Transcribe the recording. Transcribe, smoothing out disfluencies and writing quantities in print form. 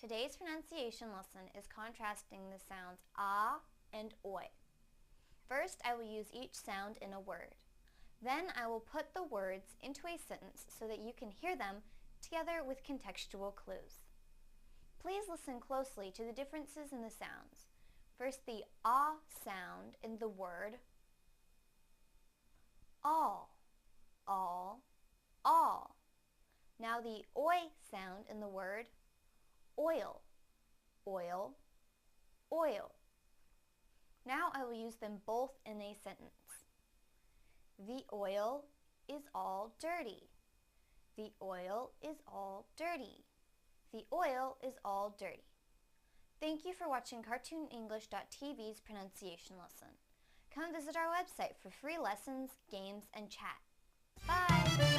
Today's pronunciation lesson is contrasting the sounds ah and oi. First, I will use each sound in a word. Then I will put the words into a sentence so that you can hear them together with contextual clues. Please listen closely to the differences in the sounds. First, the ah sound in the word all, all. Now the oi sound in the word oil, oil, oil. Now I will use them both in a sentence. The oil is all dirty. The oil is all dirty. The oil is all dirty. Thank you for watching CartoonEnglish.tv's pronunciation lesson. Come visit our website for free lessons, games, and chat. Bye!